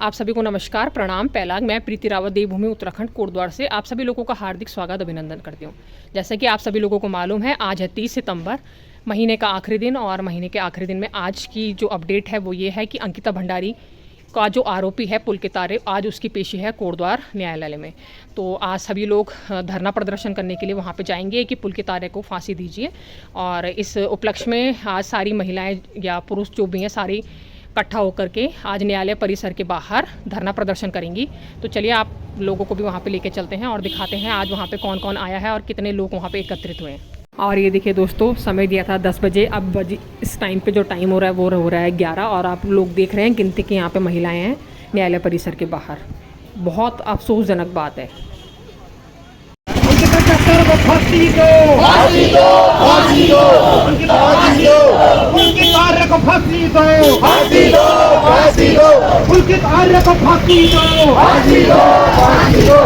आप सभी को नमस्कार, प्रणाम, पैलाग। मैं प्रीति रावत देवभूमि उत्तराखंड कोटद्वार से आप सभी लोगों का हार्दिक स्वागत अभिनंदन करती हूँ। जैसे कि आप सभी लोगों को मालूम है, आज है 30 सितंबर, महीने का आखिरी दिन। और महीने के आखिरी दिन में आज की जो अपडेट है वो ये है कि अंकिता भंडारी का जो आरोपी है पुलकित आर्य, आज उसकी पेशी है कोटद्वार न्यायालय में। तो आज सभी लोग धरना प्रदर्शन करने के लिए वहाँ पे जाएंगे कि पुलकित आर्य को फांसी दीजिए। और इस उपलक्ष्य में आज सारी महिलाएं या पुरुष जो भी हैं सारी इकट्ठा होकर के आज न्यायालय परिसर के बाहर धरना प्रदर्शन करेंगी। तो चलिए आप लोगों को भी वहाँ पे लेके चलते हैं और दिखाते हैं आज वहाँ पे कौन कौन आया है और कितने लोग वहाँ पे एकत्रित हुए हैं। और ये देखिए दोस्तों, समय दिया था 10 बजे, अब इस टाइम पे जो टाइम हो रहा है वो हो रहा है 11। और आप लोग देख रहे हैं गिनती की यहाँ पे महिलाएं हैं न्यायालय परिसर के बाहर। बहुत अफसोसजनक बात है। फांसी दो, फांसी दो, फांसी दो, पुलकित आर्य को फांसी दो, फांसी दो, फांसी दो, पुलकित आर्य को फांसी दो, फांसी दो, फांसी दो।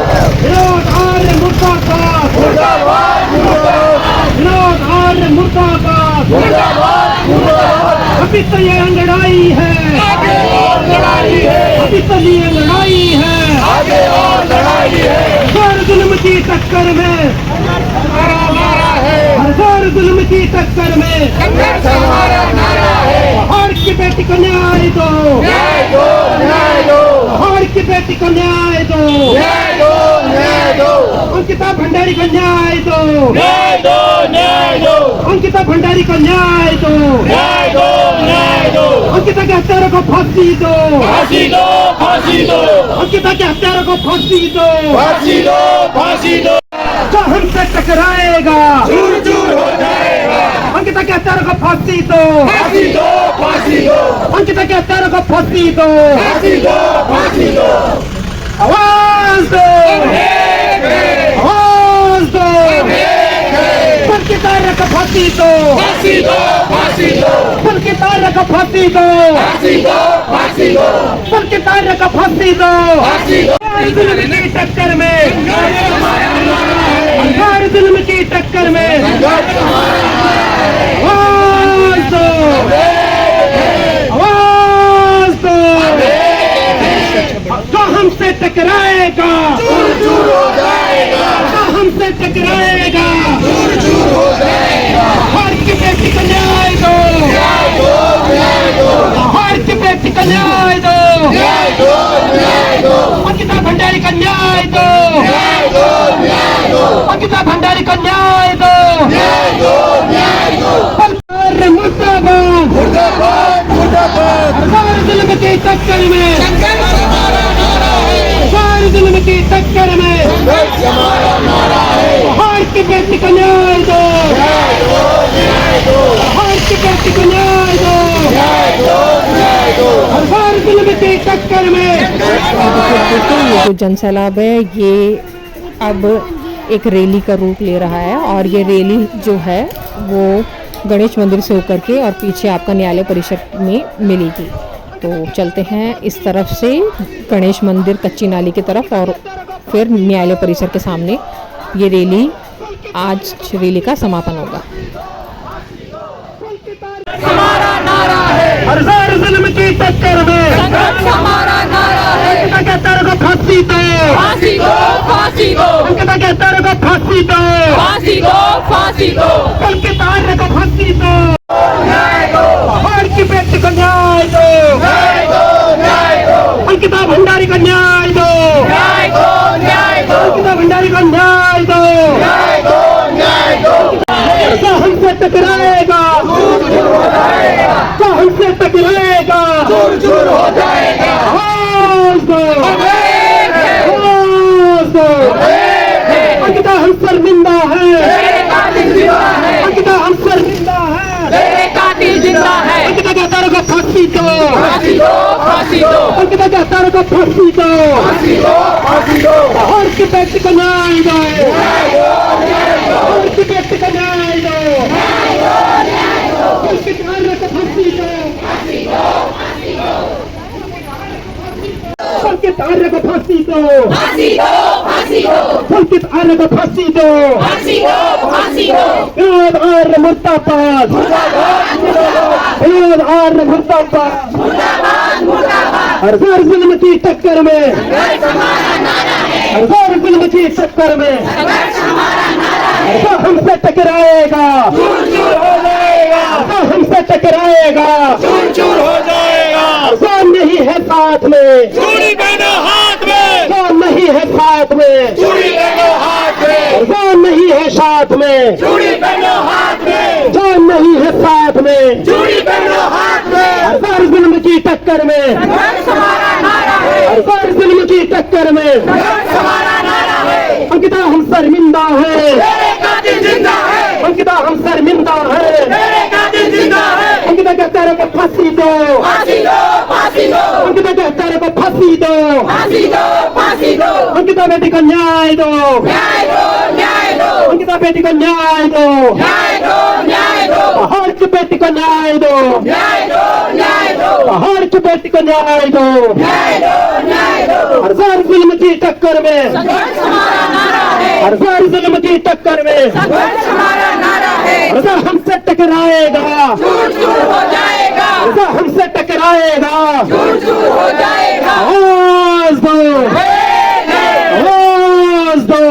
विनोद आर्य मुर्दाबाद, मुर्दाबाद, मुर्दाबाद, विनोद आर्य मुर्दाबाद, मुर्दाबाद, मुर्दाबाद। अभी तो ये लड़ाई है, आगे और लड़ाई है, अभी तो ये लड़ाई है, आगे और लड़ाई है। हर जुल्म की टक्कर में हमारा नारा है, हर जुल्म की टक्कर में संघर्ष हमारा नारा है। हर की बेटी को न्याय दो, न्याय दो, न्याय दो, हर की बेटी को न्याय दो, न्याय दो, न्याय दो। अंकिता भंडारी को न्याय दो, न्याय दो, न्याय दो, अंकिता भंडारी को न्याय दो, न्याय दो, न्याय दो। अंकिता के हत्यारों को फांसी दो, फांसी दो, फांसी दो, अंकिता के हत्यारों को फांसी दो, फांसी दो, फांसी दो। जो हमसे टकराएगा चूर चूर हो जाएगा। अंकिता के हत्यारों को फांसी दो, फांसी दो, फांसी दो, अंकिता के हत्यारों को फांसी दो, फांसी दो, फांसी दो। आवाज दो, आवाज दो, पुलकित आर्य को फांसी दो, फांसी दो, फांसी दो, पुलकित आर्य को फांसी दो, फांसी दो, फांसी दो, पुलकित आर्य को फांसी दो, फांसी दो। की टक्कर में हर जुल्म की टक्कर में आवाज दो, आवाज दो। जो हमसे टकराएगा चूर चूर हो जाएगा, जो हमसे टकराएगा चूर चूर हो जाएगा। हर की बेटी को न्याय दो, न्याय दो, न्याय दो, हर की बेटी को न्याय दो, न्याय दो, न्याय दो। अंकिता भंडारी का न्याय दो, न्याय दो, न्याय दो, अंकिता भंडारी का न्याय दो, न्याय दो, न्याय दो। मुर्दाबाद, मुर्दाबाद, मुर्दाबाद। हर जुल्म की टक्कर में संघर्ष हमारा नारा है, हर जुल्म की टक्कर में संघर्ष हमारा नारा है। हर की बेटी को न्याय दो, न्याय दो, न्याय दो, हर की बेटी को न्याय दो, न्याय दो, न्याय दो, हर जुल्म की टक्कर में। जो जनसैलाब है ये अब एक रैली का रूप ले रहा है। और ये रैली जो है वो गणेश मंदिर से होकर के और पीछे आपका न्यायालय परिसर में मिलेगी। तो चलते हैं इस तरफ से गणेश मंदिर कच्ची नाली की तरफ और फिर न्यायालय परिसर के सामने ये रैली, आज रैली का समापन होगा। हमारा नारा है, हर जुल्म की टक्कर में संघर्ष हमारा नारा है। अंकिता के हत्यारों को फांसी दो, फांसी दो, फांसी दो, अंकिता के हत्यारों को फांसी दो, फांसी दो, फांसी दो, पुलकित आर्य को फांसी दो, न्याय दो, हर की बेटी को न्याय दो, न्याय दो, न्याय दो, अंकिता भंडारी को न्याय दो, न्याय दो, न्याय दो, अंकिता भंडारी को न्याय दो, न्याय दो, न्याय दो। जो हमसे टकराएगा चूर चूर हो जाएगा, जो हमसे टकराएगा चूर चूर हो जाएगा। आवाज दो, आवाज दो। अंकिता हम शर्मिंदा है, कातिल जिंदा है, अंकिता हम शर्मिंदा है, कातिल जिंदा है। अंकिता के हत्यारों को फांसी दो, फांसी दो, फांसी दो, अंकिता के हत्यारों को फांसी दो, फांसी दो, फांसी दो, हर की बेटी को न्याय दो, न्याय दो, न्याय दो, हर की बेटी को न्याय दो, न्याय दो, न्याय दो, पुलकित आर्य को फांसी दो, फांसी दो, फांसी दो, पुलकित आर्य को फांसी दो, फांसी दो, फांसी दो, पुलकित आर्य को फांसी दो, फांसी दो, फांसी दो। विनोद आर्य मुर्दाबाद, मुर्दाबाद, मुर्दाबाद, विनोद आर्य मुर्दाबाद, मुर्दाबाद, मुर्दाबाद। हर घर जुल्म की टक्कर में, हर घर जुल्म की टक्कर में, हर घर हमसे टकराएगा, हर हमसे टकराएगा, हो जाएगा। कौन नहीं है साथ में, चूड़ी पहनो हाथ में, कौन नहीं है साथ में, चूड़ी पहनो हाथ में, कौन नहीं है साथ में, चूड़ी पहनो हाथ में, कौन नहीं है साथ में, चूड़ी पहनो हाथ में। हर घर जुल्म की टक्कर में, हमारा नारा है, हर घर जुल्म की टक्कर में, हमारा नारा है। अंकिता हम शर्मिंदा है, तेरे कातिल जिंदा है, अंकिता हम शर्मिंदा है, तेरे कातिल जिंदा है। अंकिता कहता है को फांसी दो, फांसी दो, फांसी दो, अंकिता कहता है को फांसी दो, फांसी दो, फांसी दो। अंकिता बेटी को न्याय दो, न्याय दो, न्याय दो, अंकिता बेटी को न्याय दो, न्याय दो, न्याय दो, हर की बेटी को न्याय दो, न्याय दो, न्याय दो, हर की बेटी को न्याय दो, न्याय दो, न्याय दो। हर घर जुल्म की टक्कर में, हमारा नारा है, हर घर जुल्म की टक्कर में, हमारा नारा है। हर घर हमसे टकराएगा, चूर चूर हो जाएगा, हर घर हमसे टकराएगा, चूर चूर हो जाएगा। आवाज दो, आवाज दो,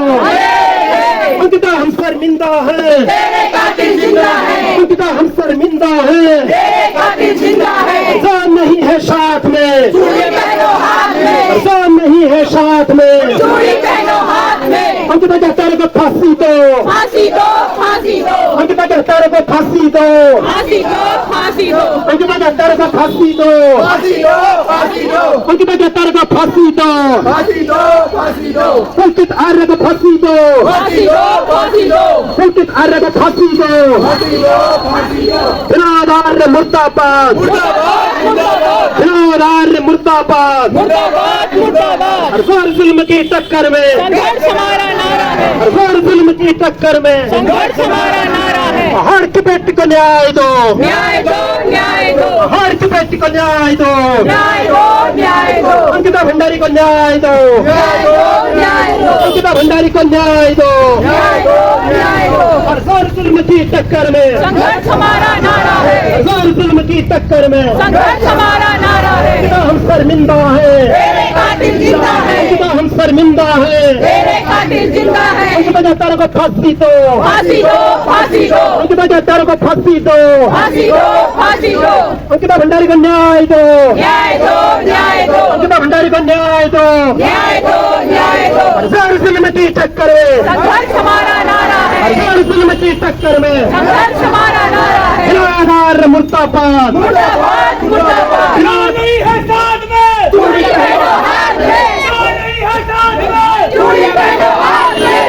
अंकिता हम शर्मिंदा है, तेरे कातिल जिंदा है, अंकिता हम शर्मिंदा है, तेरे कातिल जिंदा है। जान नहीं है साथ में, चूड़ी पहनो हाथ में, जान नहीं है साथ में, चूड़ी पहनो हाथ में। अंकिता कहता है को फांसी दो, फांसी दो, फांसी दो, अंकिता कहता है को फांसी दो, फांसी दो, फांसी दो, अंकिता कहता है को फांसी दो, फांसी दो, फांसी दो, अंकिता कहता है को फांसी दो, फांसी दो, फांसी दो, पुलकित आर्य को फांसी दो, फांसी दो, फांसी दो, पुलकित आर्य को फांसी दो, फांसी दो, फांसी दो। विनोद आर्य मुर्दाबाद, मुर्दाबाद, मुर्दाबाद, विनोद आर्य मुर्दाबाद, मुर्दाबाद, मुर्दाबाद। हर घर जुल्म की टक्कर में, संघर्ष हमारा नारा है, हर घर जुल्म की टक्कर में, संघर्ष हमारा नारा है। हर की बेटी को न्याय दो, न्याय दो, न्याय दो, हर की बेटी को न्याय दो, न्याय दो, न्याय दो, अंकिता भंडारी को न्याय दो, न्याय दो, न्याय दो, अंकिता भंडारी को न्याय दो, न्याय दो, न्याय दो। हर घर जुल्म की टक्कर में, संघर्ष हमारा नारा है, हर घर जुल्म की टक्कर में, संघर्ष हमारा नारा है। अंकिता हम शर्मिंदा है, तेरे कातिल जिंदा है, अंकिता हम शर्मिंदा है, तेरे कातिल जिंदा है। अंकिता कहता है को फांसी दो, फांसी दो, फांसी दो, अंकिता कहता है को फांसी दो, फांसी दो, फांसी दो, अंकिता भंडारी को न्याय दो, न्याय दो, न्याय दो, अंकिता भंडारी को न्याय दो, न्याय दो, न्याय दो। हर घर जुल्म की टक्कर में, संघर्ष हमारा नारा हर है, घर जुल्म की टक्कर में, संघर्ष हमारा नारा है। विनोद आर्य मुर्दाबाद, मुर्दाबाद, मुर्दाबाद। नहीं है साथ में, चूड़ी पहनो हाथ में, नहीं है साथ में, चूड़ी पहनो हाथ में,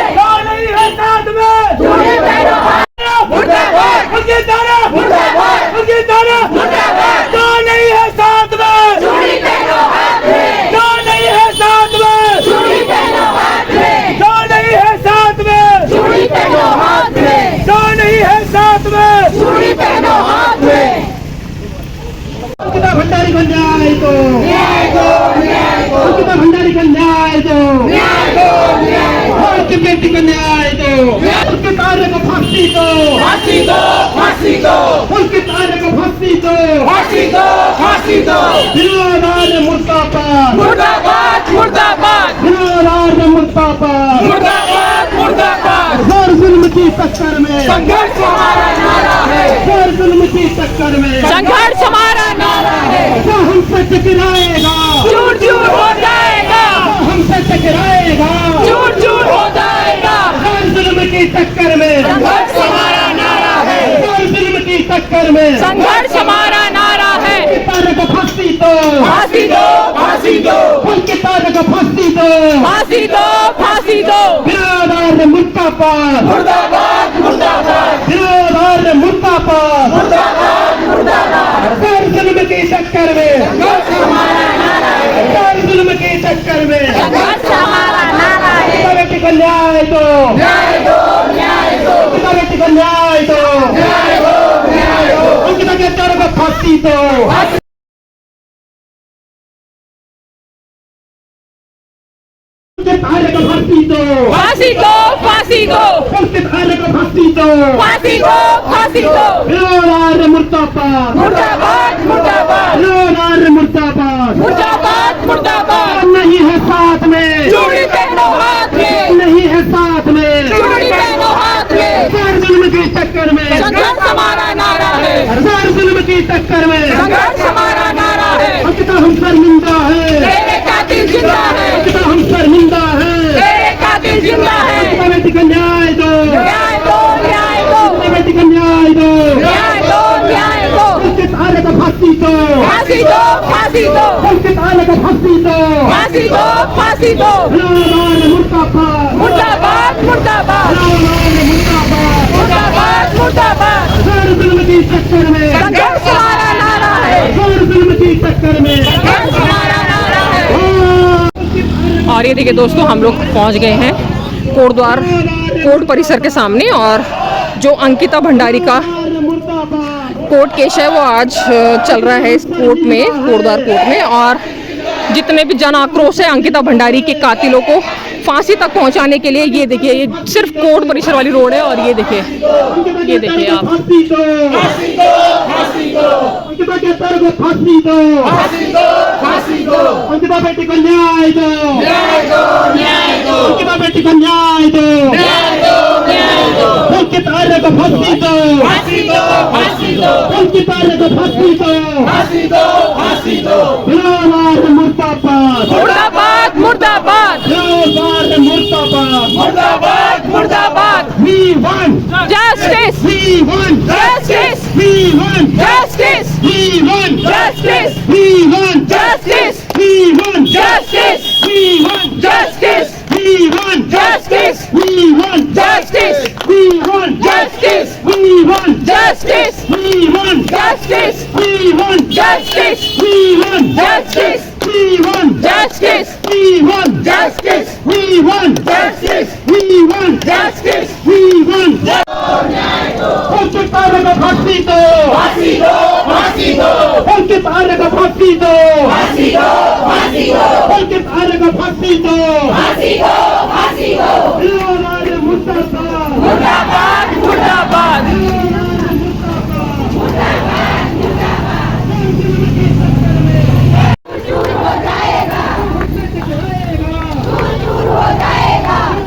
नहीं है साथ में, चूड़ी पहनो हाथ में। मुर्दाबाद, मुर्दाबाद, मुर्दाबाद। नहीं है साथ में, चूड़ी पहनो हाथ में, नहीं है साथ में, चूड़ी पहनो हाथ में, नहीं है साथ में, चूड़ी पहनो हाथ में, नहीं है साथ में, चूड़ी पहनो हाथ में। अंकिता भंडारी को न्याय दो, न्याय दो, न्याय दो, अंकिता भंडारी को न्याय दो, न्याय दो, न्याय दो। हर की बेटी को न्याय दो, उसके कार्य को फांसी दो, फांसी दो, फांसी दो, उसके कार्य को फांसी दो, फांसी दो, फांसी दो। विनोद आर्य मुर्दाबाद, मुर्दाबाद, मुर्दाबाद, विनोद आर्य मुर्दाबाद, मुर्दाबाद, मुर्दाबाद। घर जुल्म की टक्कर में, संघर्ष हमारा नारा है, घर जुल्म की टक्कर में, संघर्ष हमारा नारा है। जो हमसे टकराएगा, चूर चूर हो जाएगा, जो हमसे टकराएगा, चूर चूर हो जाएगा। घर जुल्म की टक्कर में, संघर्ष हमारा नारा है, घर जुल्म की टक्कर में, संघर्ष हमारा नारा है। कार्य को फांसी दो, फांसी दो, फांसी दो, उनके कार्य को फांसी दो, फांसी दो, फांसी दो। विनोद आर्य मुर्दाबाद, मुर्दाबाद, मुर्दाबाद, विनोद आर्य मुर्दाबाद, मुर्दाबाद, मुर्दाबाद। घर जुल्म की टक्कर में, संघर्ष हमारा नारा है, घर जुल्म की टक्कर में, संघर्ष हमारा नारा है। पिता बेटी को न्याय दो, न्याय दो, न्याय दो, पिता बेटी को न्याय दो, न्याय दो, न्याय दो। उनके कार्य को फांसी दो, पुलकित आर्य को फांसी दो, फांसी दो, फांसी दो, पुलकित आर्य को फांसी दो, फांसी दो, फांसी दो। विरोध आर्य मुर्दाबाद, मुर्दाबाद, मुर्दाबाद, विरोध आर्य मुर्दाबाद। मुर्दाबाद, मुर्दाबाद। नहीं है साथ में, चूड़ी पहनो हाथ में, नहीं है साथ में, चूड़ी पहनो हाथ में। हर जुल्म की टक्कर में, संघर्ष हमारा नारा है, हर जुल्म की टक्कर में संघर्ष हमारा नारा है। अंकिता हम शर्मिंदा है, तेरे कातिल जिंदा है, अंकिता हम शर्मिंदा है। तेरे कातिल जिंदा है। अंकिता बेटी को न्याय दो, न्याय दो, न्याय दो, अंकिता बेटी को न्याय दो, न्याय दो, न्याय दो। पुलकित आर्य को फांसी दो, फांसी दो, फांसी दो, पुलकित आर्य को फांसी दो। फांसी दो, फांसी दो। विरोध आर्य मुर्दाबाद, मुर्दाबाद, मुर्दाबाद, विरोध आर्य मुर्दाबाद। मुर्दाबाद, मुर्दाबाद। हर जुल्म की टक्कर में, संघर्ष हमारा नारा है, हर जुल्म की टक्कर में संघर्ष हमारा नारा है। और ये देखिए दोस्तों, हम लोग पहुंच गए हैं कोटद्वार कोर्ट परिसर के सामने। और जो अंकिता भंडारी का कोर्ट केस है वो आज चल रहा है इस कोर्ट में, कोटद्वार कोर्ट में। और जितने भी जन आक्रोश है अंकिता भंडारी के कातिलों को फांसी तक पहुंचाने के लिए, ये देखिए, ये सिर्फ कोर्ट परिसर वाली रोड है। और ये देखिए आप, फांसी दो, फांसी दो, फांसी दो, अंकिता के सर को फांसी दो, फांसी दो, फांसी दो, अंकिता बेटी को न्याय दो, न्याय दो, न्याय दो, अंकिता बेटी को न्याय दो, न्याय दो, न्याय दो, पुलकित आर्य को फांसी दो, फांसी दो, फांसी दो, पुलकित आर्य को फांसी दो, फांसी दो, फांसी दो। विरोध आर्य मुर्दाबाद, मुर्दाबाद, मुर्दाबाद, विरोध आर्य मुर्दाबाद, मुर्दाबाद, मुर्दाबाद। We want Justice, We want justice, We want justice, We want justice, We want justice, We want justice, We want justice, We want justice, We want justice, We want justice, We want justice, We want justice, We want justice, We want justice, We want justice, We want justice, We want justice, We want justice। We want पुलकित आर्य को फांसी दो, फांसी दो, फांसी दो, पुलकित आर्य को फांसी दो, फांसी दो, फांसी दो, पुलकित आर्य को फांसी दो। फांसी दो, फांसी दो। विरोध आर्य मुर्दाबाद, मुर्दाबाद, मुर्दाबाद।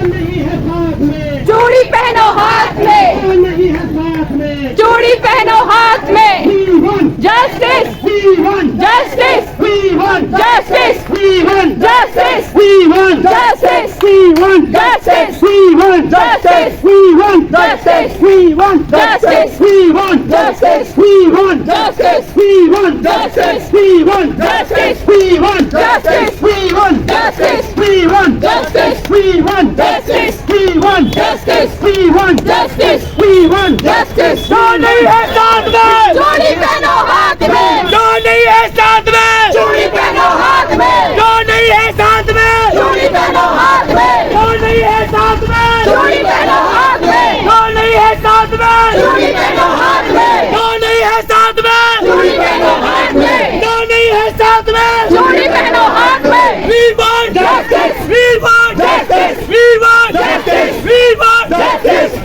नहीं है साथ में, चूड़ी पहनो हाथ में, नहीं है साथ में। चूड़ी पहनो हाथ में। We want Justice, We want justice, We want justice, We want justice, We want justice, We want justice, We want justice, We want justice, We want justice, We want justice, We want justice, We want justice, We want justice, We want justice, We want justice, We want justice, We want justice, We want justice, We want justice, We want justice। जो नहीं है साथ में, चूड़ी पहनो हाथ में, जो नहीं है साथ में, चूड़ी पहनो हाथ में, जो नहीं है साथ में, चूड़ी पहनो हाथ में, जो नहीं है साथ में, चूड़ी पहनो हाथ में, जो नहीं है साथ में, चूड़ी पहनो हाथ में, जो नहीं है साथ में, चूड़ी पहनो हाथ में, जो नहीं है साथ में, चूड़ी पहनो हाथ में। We want Justice, We want justice, We want justice, We want justice।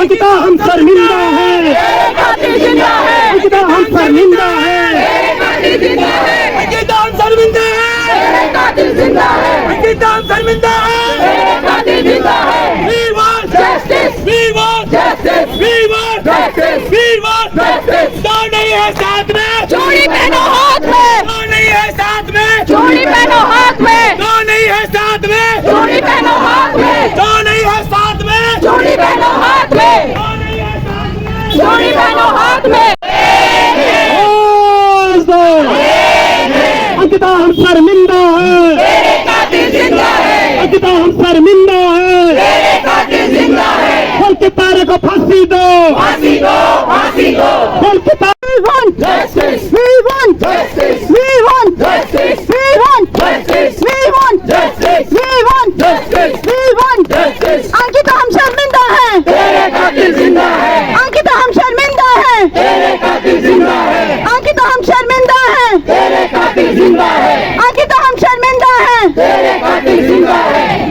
Ankita हम शर्मिंदा हैं, तेरे कातिल जिंदा है, अंकिता हम शर्मिंदा हैं, तेरे कातिल जिंदा है, अंकिता हम शर्मिंदा हैं, तेरे कातिल जिंदा है, अंकिता हम शर्मिंदा हैं। तेरे कातिल जिंदा है। We want Justice, We want justice, We want justice, We want justice। जो नहीं है साथ में, चूड़ी पहनो हाथ में, जो नहीं है साथ में, चूड़ी पहनो हाथ में, जो नहीं है साथ में, चूड़ी पहनो हाथ में, जो नहीं है साथ में, चूड़ी पहनो हाथ में, जो नहीं है साथ में। चूड़ी पहनो हाथ में। आवाज़ दो। अंकिता हम शर्मिंदा हैं, तेरे कातिल जिंदा है, अंकिता हम शर्मिंदा हैं, तेरे कातिल जिंदा है। पुलकित आर्य को फांसी दो, फांसी दो, फांसी दो। पुलकित We want Justice, We want justice, We want justice, We want justice, We want justice, We want justice, We want justice। Ankita हम शर्मिंदा हैं, तेरे कातिल जिंदा है, अंकिता हम शर्मिंदा हैं, तेरे कातिल जिंदा है, अंकिता हम शर्मिंदा हैं, तेरे कातिल जिंदा है, अंकिता हम शर्मिंदा हैं। तेरे कातिल जिंदा है।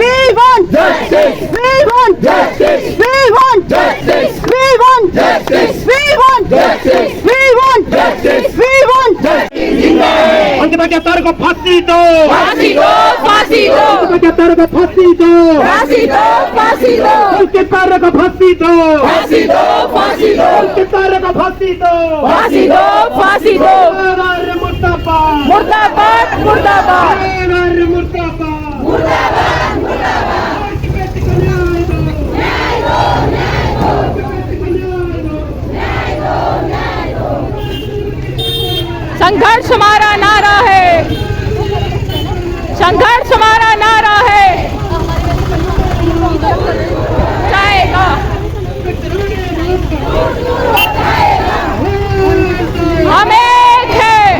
77 को फांसी दो, फांसी दो, फांसी दो, 77 को फांसी दो, फांसी दो, फांसी दो, 77 को फांसी दो, फांसी दो, फांसी दो, 77 को फांसी दो, फांसी दो, फांसी दो, मुर्दाबाद, मुर्दाबाद, मुर्दाबाद, मुर्दाबाद, मुर्दाबाद, मुर्दाबाद, संघर्ष हमारा नारा है, संघर्ष हमारा नारा है, जाएगा। हम एक हैं,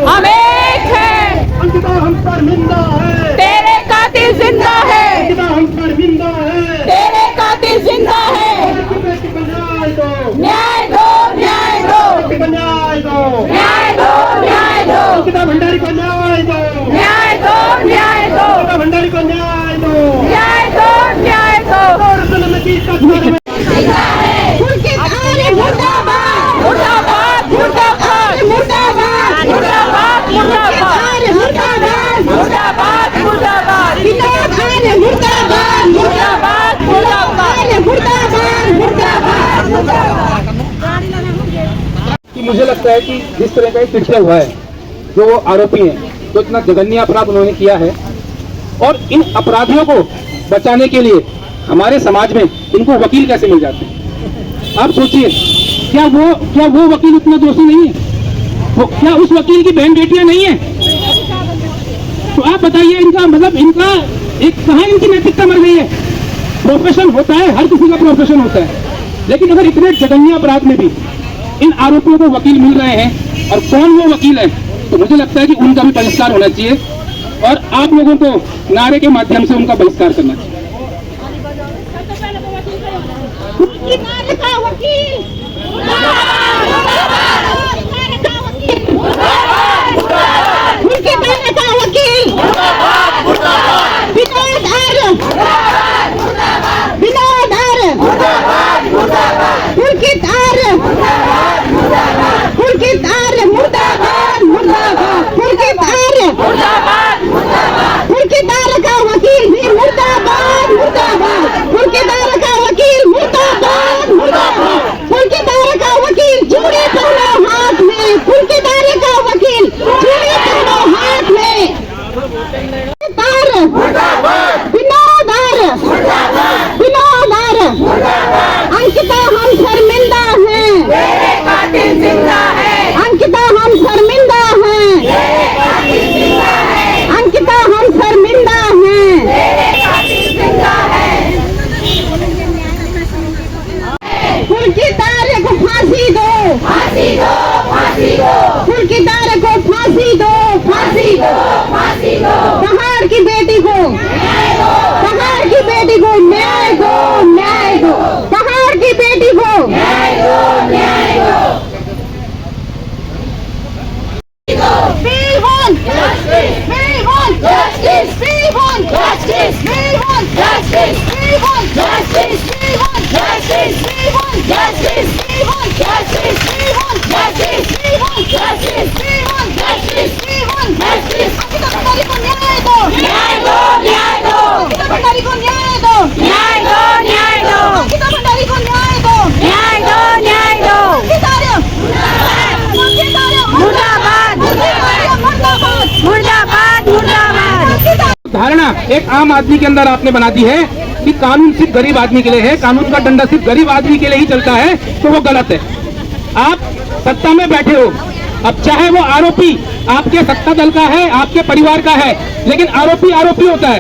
हम एक हैं, अंकिता हम शर्मिंदा है, तेरे कातिल जिंदा है, अंकिता हम शर्मिंदा है, तेरे कातिल जिंदा है। न्याय दो, न्याय दो, न्याय दो, न्याय दो, न्याय दो, न्याय दो, अंकिता भंडारी को न्याय दो, न्याय दो, न्याय दो, अंकिता भंडारी को न्याय दो, न्याय दो, न्याय दो। पुलकित आर्य मुर्दाबाद, मुर्दाबाद, मुर्दाबाद, मुर्दाबाद, मुर्दाबाद, मुर्दाबाद, मुर्दाबाद, मुर्दाबाद, मुर्दाबाद, विनोद आर्य मुर्दाबाद, मुर्दाबाद, मुर्दाबाद, मुर्दाबाद, मुर्दाबाद, मुर्दाबाद। कि मुझे लगता है कि जिस तरह का एक पिछड़ा हुआ है, जो वो आरोपी हैं, जो इतना जघन्य अपराध उन्होंने किया है, और इन अपराधियों को बचाने के लिए हमारे समाज में इनको वकील कैसे मिल जाते हैं। आप सोचिए, क्या वो वकील उतना दोषी नहीं है? वो क्या उस वकील की बहन बेटियां नहीं है? तो आप बताइए, इनका मतलब इनका एक कहाँ इनकी नैतिकता मर गई है? प्रोफेशन होता है, हर किसी का प्रोफेशन होता है, लेकिन अगर इतने जघन्य अपराध में भी इन आरोपियों को वकील मिल रहे हैं, और कौन वो वकील है, तो मुझे लगता है कि उनका भी बहिष्कार होना चाहिए, और आप लोगों को नारे के माध्यम से उनका बहिष्कार करना चाहिए। अंकिता हम शर्मिंदा हैं, तेरे कातिल जिंदा है, अंकिता हम शर्मिंदा हैं, तेरे कातिल जिंदा है, अंकिता हम शर्मिंदा हैं, तेरे कातिल जिंदा है। पुलकित आर्य को फांसी दो, फांसी दो, फांसी दो, पुलकित आर्य को फांसी दो, फांसी दो, फांसी दो, पहाड़ की बेटी को न्याय दो, पहाड़ की बेटी को न्याय दो, न्याय दो, पहाड़ की बेटी को न्याय दो, न्याय दो। We want justice, we want justice, we want justice, we want justice, we want justice, we want justice, we want justice, we want justice, we want justice, we want justice, we want justice, we want justice। Ankita Bhandari को न्याय दो, न्याय दो, न्याय दो, अंकिता भंडारी को न्याय दो, न्याय दो, न्याय दो, अंकिता भंडारी को न्याय दो, न्याय दो, न्याय दो, अंकिता आर्य मुर्दाबाद, मुर्दाबाद, मुर्दाबाद, मुर्दाबाद। धारणा एक आम आदमी के अंदर आपने बना दी है कि कानून सिर्फ गरीब आदमी के लिए है, कानून का डंडा सिर्फ गरीब आदमी के लिए ही चलता है, तो वो गलत है। आप सत्ता में बैठे हो, अब चाहे वो आरोपी आपके सत्ता दल का है, आपके परिवार का है, लेकिन आरोपी आरोपी होता है।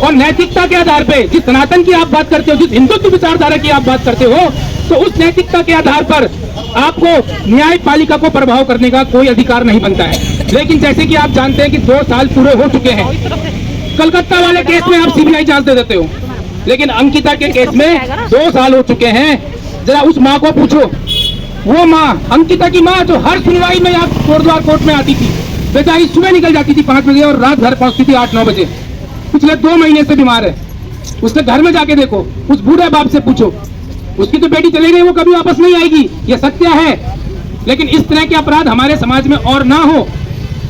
और नैतिकता के आधार पे, जिस सनातन की आप बात करते हो, जिस हिंदुत्व विचारधारा की आप बात करते हो, तो उस नैतिकता के आधार पर आपको न्यायपालिका को प्रभाव करने का कोई अधिकार नहीं बनता है। लेकिन जैसे कि आप जानते हैं कि 2 साल पूरे हो चुके हैं, कलकत्ता वाले केस में आप सीबीआई जांच दे देते हो, लेकिन अंकिता के केस में 2 साल हो चुके हैं। जरा उस माँ को पूछो, वो माँ, अंकिता की माँ, जो हर सुनवाई में आप कोटद्वार कोर्ट में आती थी, बेचारी सुबह निकल जाती थी 5 बजे और रात घर पहुंचती थी 8-9 बजे। पिछले 2 महीने से बीमार है। उसके घर में जाके देखो, उस बूढ़े बाप से पूछो, उसकी तो बेटी चली गई, वो कभी वापस नहीं आएगी, ये सत्य है। लेकिन इस तरह के अपराध हमारे समाज में और ना हो,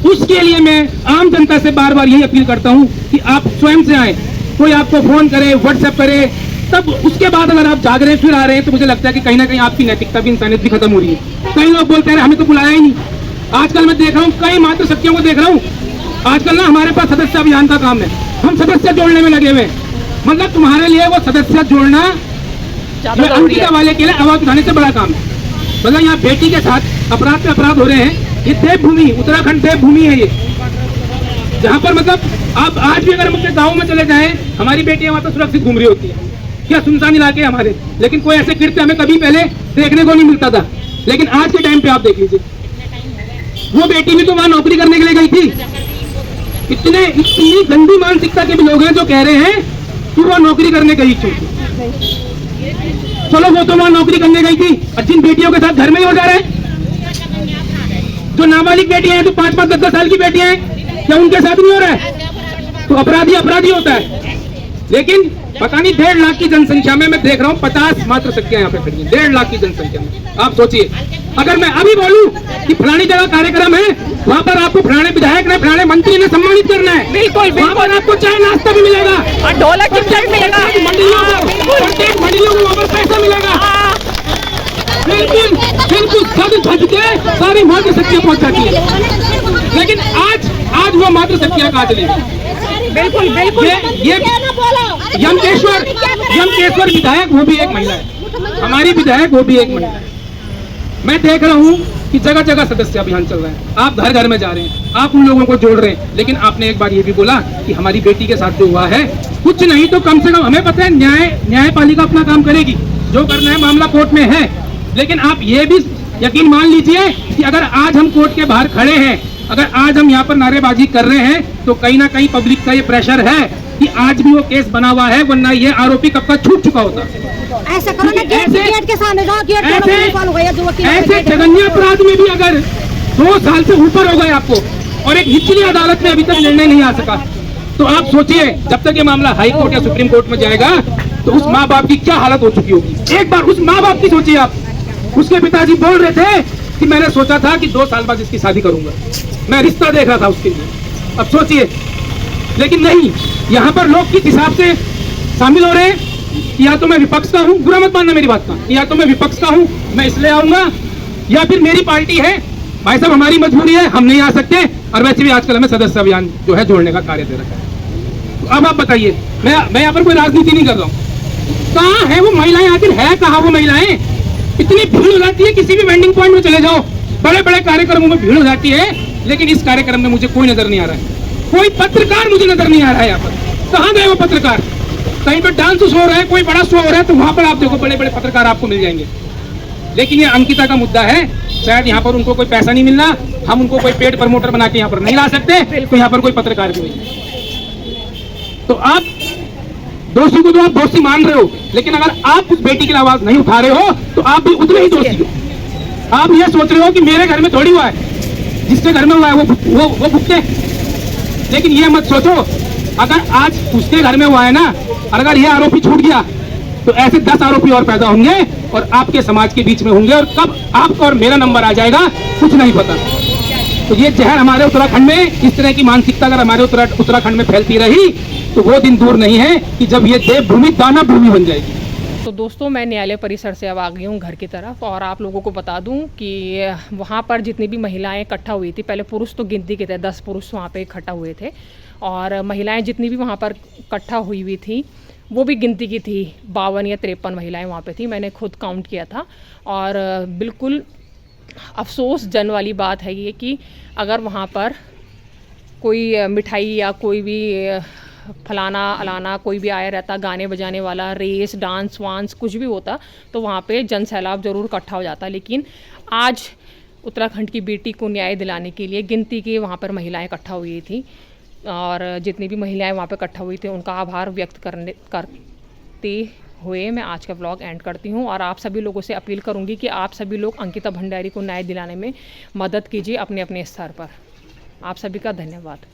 उसके लिए मैं आम जनता से बार बार यही अपील करता हूं कि आप स्वयं से आए, कोई आपको फोन करे, व्हाट्सएप करे, तब उसके बाद अगर आप जाग रहे हैं फिर आ रहे हैं, तो मुझे लगता है कि कहीं ना कहीं आपकी नैतिकता भी, इंसानियत भी खत्म हो रही है। कई लोग बोलते हैं हमें तो बुलाया ही नहीं। आजकल मैं देख रहा हूँ कई मातृशक्तियों को देख रहा हूँ, आजकल ना हमारे पास सदस्य अभियान का काम है, हम सदस्य जोड़ने में लगे हुए हैं। मतलब तुम्हारे लिए वो सदस्य जोड़ना अंकिता वाले के लिए आवाज उठाने से बड़ा काम है। मतलब यहाँ बेटी के साथ अपराध पे अपराध हो रहे हैं। ये देवभूमि, उत्तराखंड देवभूमि है ये, जहाँ पर मतलब आप आज भी अगर हम अपने गाँव में चले जाएं, हमारी बेटियां वहाँ पर सुरक्षित घूम रही होती है। क्या सुनसान इलाके हैं हमारे, लेकिन कोई ऐसे कृत्य हमें कभी पहले देखने को नहीं मिलता था। लेकिन आज के टाइम पे आप देख लीजिए, वो बेटी भी तो वहाँ नौकरी करने के लिए गई थी। इतनी गंदी मानसिकता के भी लोग हैं जो कह रहे हैं कि वो नौकरी करने गई थी। चलो वो तो वहाँ नौकरी करने गई थी, और जिन बेटियों के साथ घर में ही हो जा रहे हैं, जो नाबालिग बेटियां हैं, जो 5-5, 10-10 साल की बेटियां हैं, क्या उनके साथ नहीं हो रहा है? तो अपराधी अपराधी होता है। लेकिन पता नहीं 1.5 लाख की जनसंख्या में मैं देख रहा हूँ 50 मात्र शक्तियां यहाँ पे खड़ी हैं। 1.5 लाख की जनसंख्या में आप सोचिए, अगर मैं अभी बोलूं कि फलानी जगह कार्यक्रम है, वहाँ पर आपको फलाने विधायक ने, फलाने मंत्री ने सम्मानित करना है, बिल्कुल वहाँ पर आपको चाय नाश्ता भी मिलेगा और ढोलक चिमटा भी मिलेगा। प्रत्येक मंडलियों को वहाँ पर पैसा मिलेगा। बिल्कुल बिल्कुल सज धज के सारी मात्र शक्तियां पहुँच जाती है। लेकिन आज वो मात्र शक्तियां कहाँ चली गई? बिल्कुल बिल्कुल ये यमकेश्वर विधायक वो भी एक महिला है, हमारी विधायक वो भी एक महिला है। मैं देख रहा हूँ कि जगह जगह सदस्य अभियान चल रहा है, आप घर घर में जा रहे हैं, आप उन लोगों को जोड़ रहे हैं। लेकिन आपने एक बार ये भी बोला कि हमारी बेटी के साथ जो हुआ है, कुछ नहीं तो कम से कम हमें पता है न्यायपालिका अपना काम करेगी, जो करना है मामला कोर्ट में है। लेकिन आप ये भी यकीन मान लीजिए कि अगर आज हम कोर्ट के बाहर खड़े हैं, अगर आज हम यहाँ पर नारेबाजी कर रहे हैं, तो कहीं ना कहीं पब्लिक का ये प्रेशर है कि आज भी वो केस बना हुआ है, वरना ये आरोपी कब का छूट चुका होता। ऐसा करो ना, गेट के सामने जाओ, गेट ऐसे जघन्य अपराध में भी अगर 2 साल से ऊपर हो गए आपको, और एक निचली अदालत में अभी तक निर्णय नहीं आ सका, तो आप सोचिए जब तक ये मामला हाई कोर्ट या सुप्रीम कोर्ट में जाएगा तो उस माँ बाप की क्या हालत हो चुकी होगी। एक बार उस माँ बाप की सोचिए आप। उसके पिताजी बोल रहे थे कि मैंने सोचा था कि 2 साल बाद इसकी शादी करूंगा, मैं रिश्ता देख रहा था उसके लिए। अब सोचिए, लेकिन नहीं, यहाँ पर लोग किस हिसाब से शामिल हो रहे हैं कि या तो मैं विपक्ष का हूँ, बुरा मत मानना मेरी बात का, या तो मैं विपक्ष का हूँ मैं इसलिए आऊंगा, या फिर मेरी पार्टी है, भाई साहब हमारी मजबूरी है हम नहीं आ सकते, और वैसे भी आजकल हमें सदस्य अभियान जो है जोड़ने का कार्य दे रखा है। तो अब आप बताइए, मैं यहाँ पर कोई राजनीति नहीं कर रहा हूँ, कहाँ है वो महिलाएं, आखिर है कहाँ वो महिलाएं? इतनी भीड़ हो जाती है, किसी भी वेंडिंग पॉइंट में चले जाओ, बड़े बड़े कार्यक्रमों में भीड़ हो जाती है, लेकिन इस कार्यक्रम में मुझे कोई नजर नहीं आ रहा है, कोई पत्रकार मुझे नजर नहीं आ रहा है। यहाँ पर कहाँ गए वो पत्रकार? कहीं पर डांस हो रहा है, कोई बड़ा शो हो रहा है, तो वहां पर आप देखो बड़े बड़े पत्रकार आपको मिल जाएंगे। लेकिन ये अंकिता का मुद्दा है, शायद यहाँ पर उनको कोई पैसा नहीं मिलना, हम उनको कोई पेड प्रमोटर बना के यहाँ पर नहीं ला सकते, तो यहाँ पर कोई पत्रकार भी नहीं। तो आप दोषी को तो आप दोषी मान रहे हो, लेकिन अगर आप उस बेटी की आवाज नहीं उठा रहे हो तो आप भी उतने ही दोषी हो। आप ये सोच रहे हो कि मेरे घर में थोड़ी हुआ है, जिसके घर में हुआ है वो भुगते। लेकिन ये मत सोचो, अगर आज उसके घर में हुआ है ना, और अगर ये आरोपी छूट गया तो ऐसे 10 आरोपी और पैदा होंगे और आपके समाज के बीच में होंगे, और कब आपका और मेरा नंबर आ जाएगा कुछ नहीं पता। तो ये जहर हमारे उत्तराखंड में, इस तरह की मानसिकता अगर हमारे उत्तराखंड में फैलती रही तो वो दिन दूर नहीं है कि जब ये देवभूमि दाना भूमि बन जाएगी। तो दोस्तों, मैं न्यायालय परिसर से अब आ गई हूँ घर की तरफ, और आप लोगों को बता दूं कि वहाँ पर जितनी भी महिलाएं इकट्ठा हुई थी, पहले पुरुष तो गिनती के थे, 10 पुरुष वहाँ पे इकट्ठा हुए थे, और महिलाएं जितनी भी वहाँ पर इकट्ठा हुई थी वो भी गिनती की थी, 52 या 53 महिलाएं वहाँ पे थी, मैंने खुद काउंट किया था। और बिल्कुल अफसोस जन वाली बात है ये कि अगर वहाँ पर कोई मिठाई या कोई भी फलाना अलाना कोई भी आया रहता, गाने बजाने वाला, रेस डांस वांस कुछ भी होता, तो वहाँ पे जन सैलाब ज़रूर इकट्ठा हो जाता। लेकिन आज उत्तराखंड की बेटी को न्याय दिलाने के लिए गिनती के वहाँ पर महिलाएं इकट्ठा हुई थी, और जितनी भी महिलाएं वहाँ पर इकट्ठा हुई थी उनका आभार व्यक्त करते हुए मैं आज का व्लॉग एंड करती हूँ। और आप सभी लोगों से अपील करूँगी कि आप सभी लोग अंकिता भंडारी को न्याय दिलाने में मदद कीजिए अपने अपने स्तर पर। आप सभी का धन्यवाद।